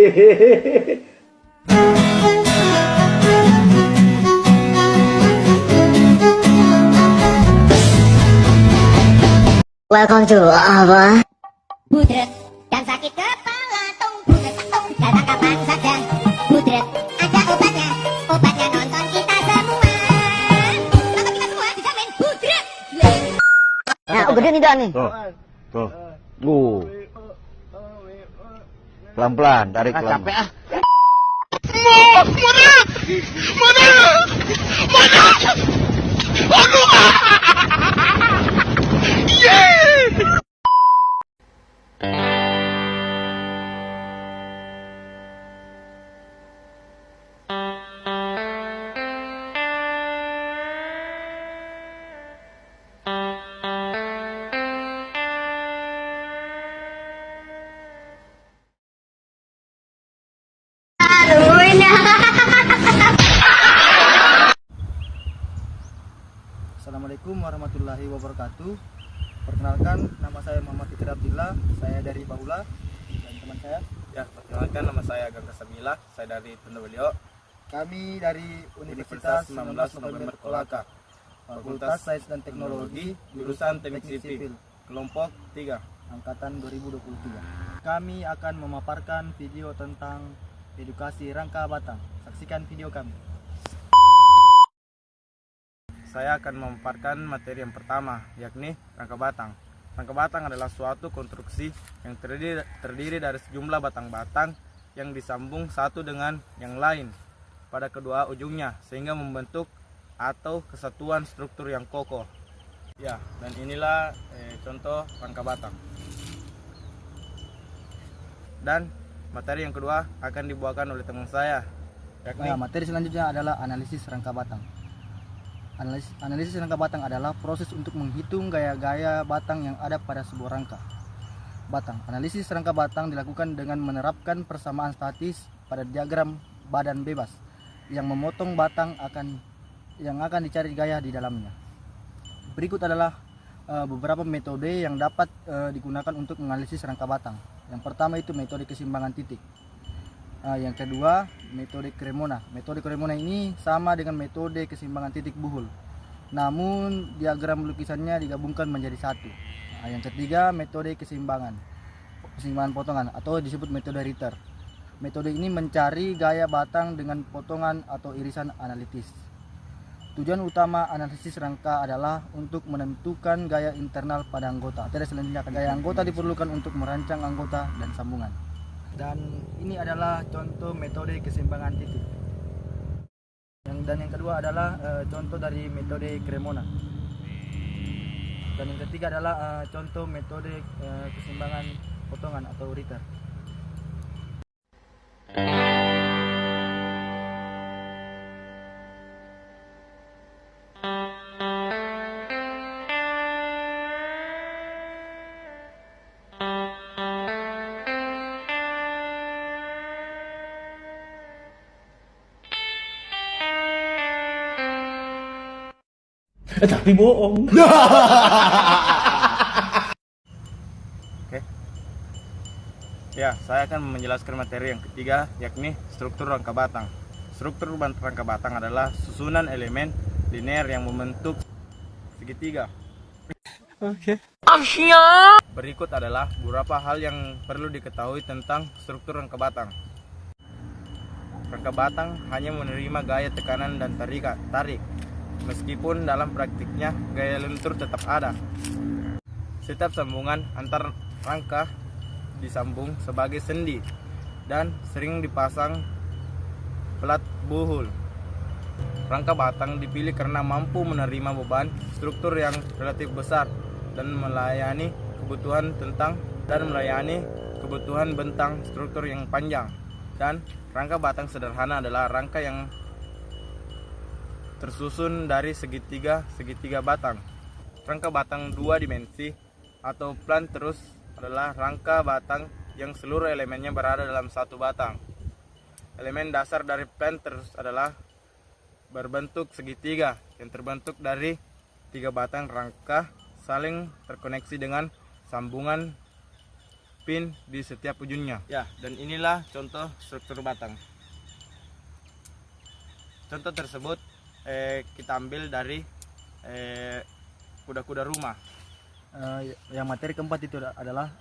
Welcome to apa? Budret dan sakit kepala tung budret tung datang kapan saja. Budret ada obatnya, obatnya nonton kita semua. Nonton kita semua dijamin budret. Nah, gede nih dah nih. Tuh. Pelan-pelan, tarik pelan. Capek ah. Assalamualaikum warahmatullahi wabarakatuh. Perkenalkan, nama saya Muhammad Fitri Abdillah. Saya dari Baula. Dan teman saya, Perkenalkan, nama saya Agam Kasamila. Saya dari Tondowelio. kami dari Universitas 19 November Kolaka, Fakultas Sains dan Teknologi, Jurusan Teknik Sipil, kelompok 3. Angkatan 2023. Kami akan memaparkan video tentang edukasi rangka batang. Saksikan video kami. Saya akan memaparkan materi yang pertama, yakni rangka batang. Rangka batang adalah suatu konstruksi yang terdiri dari sejumlah batang-batang yang disambung satu dengan yang lain pada kedua ujungnya, sehingga membentuk atau kesatuan struktur yang kokoh. Ya, dan inilah contoh rangka batang. Dan materi yang kedua akan dibawakan oleh teman saya, yakni Materi selanjutnya adalah analisis rangka batang. Analisis rangka batang adalah proses untuk menghitung gaya-gaya batang yang ada pada sebuah rangka batang. Analisis rangka batang dilakukan dengan menerapkan persamaan statis pada diagram badan bebas yang memotong batang yang akan dicari gaya di dalamnya. Berikut adalah beberapa metode yang dapat digunakan untuk menganalisis rangka batang. Yang pertama itu metode keseimbangan titik. Yang kedua, metode Cremona. Metode Cremona ini sama dengan metode keseimbangan titik buhul, namun diagram lukisannya digabungkan menjadi satu. Yang ketiga, metode keseimbangan potongan atau disebut metode Ritter. Metode ini mencari gaya batang dengan potongan atau irisan analitis. Tujuan utama analisis rangka adalah untuk menentukan gaya internal pada anggota. Materi selanjutnya, gaya anggota diperlukan untuk merancang anggota dan sambungan. Dan ini adalah contoh metode keseimbangan titik. Dan yang kedua adalah contoh dari metode Cremona. Dan yang ketiga adalah contoh metode keseimbangan potongan atau Ritter. Tapi bohong. Oke. Ya, saya akan menjelaskan materi yang ketiga, yakni struktur rangka batang. Struktur rangka batang adalah susunan elemen linear yang membentuk segitiga. Oke. Berikut adalah beberapa hal yang perlu diketahui tentang struktur rangka batang. Rangka batang hanya menerima gaya tekanan dan tarik. Meskipun dalam praktiknya gaya lentur tetap ada. Setiap sambungan antar rangka disambung sebagai sendi dan sering dipasang pelat buhul. Rangka batang dipilih karena mampu menerima beban struktur yang relatif besar dan melayani kebutuhan bentang struktur yang panjang. Dan rangka batang sederhana adalah rangka yang tersusun dari segitiga batang. Rangka batang dua dimensi atau plan terus adalah rangka batang yang seluruh elemennya berada dalam satu batang. Elemen dasar dari plan terus adalah berbentuk segitiga yang terbentuk dari 3 batang rangka saling terkoneksi dengan sambungan pin di setiap ujungnya. Ya, dan inilah contoh struktur batang. Contoh tersebut kita ambil dari kuda-kuda rumah. Yang materi keempat itu adalah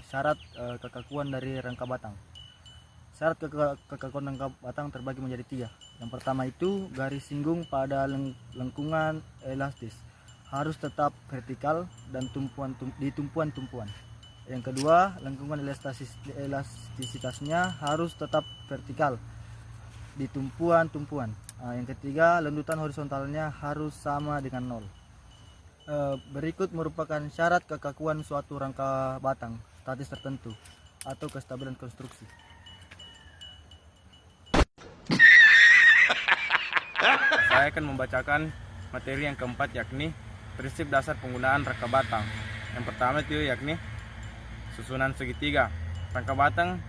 syarat kekakuan dari rangka batang. Syarat kekakuan rangka batang terbagi menjadi 3. Yang pertama itu garis singgung pada lengkungan elastis harus tetap vertikal dan di tumpuan-tumpuan. Yang kedua, lengkungan elastisitasnya harus tetap vertikal di tumpuan-tumpuan. Yang ketiga, lendutan horizontalnya harus sama dengan 0. Berikut merupakan syarat kekakuan suatu rangka batang statis tertentu atau kestabilan konstruksi. Saya akan membacakan materi yang keempat, yakni prinsip dasar penggunaan rangka batang. Yang pertama itu yakni susunan segitiga. Rangka batang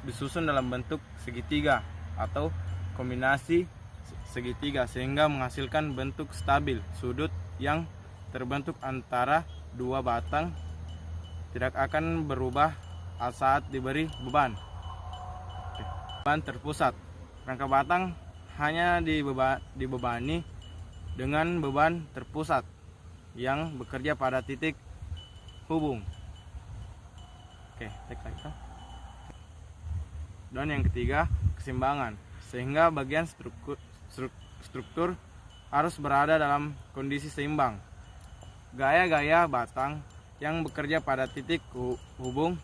disusun dalam bentuk segitiga atau kombinasi segitiga sehingga menghasilkan bentuk stabil. Sudut yang terbentuk antara dua batang tidak akan berubah saat diberi beban. Beban terpusat. Rangka batang hanya dibebani dengan beban terpusat yang bekerja pada titik hubung. Oke, dan yang ketiga, keseimbangan, sehingga bagian struktur harus berada dalam kondisi seimbang. Gaya-gaya batang yang bekerja pada titik hubung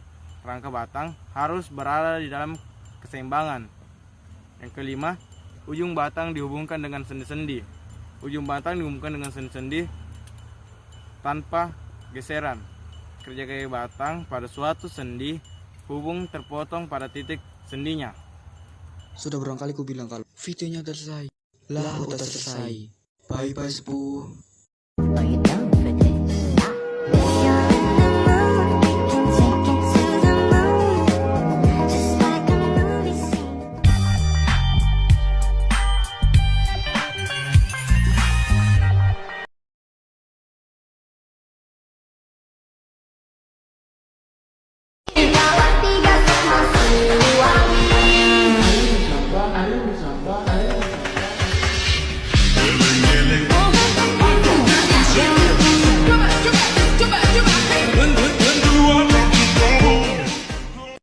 rangka batang harus berada di dalam keseimbangan. Yang kelima, ujung batang dihubungkan dengan sendi-sendi. Ujung batang dihubungkan dengan sendi-sendi tanpa geseran. Kerja gaya batang pada suatu sendi hubung terpotong pada titik sendinya. Sudah berapa kali ku bilang kalau videonya udah selesai. Lah udah selesai. Bye bye sepuh.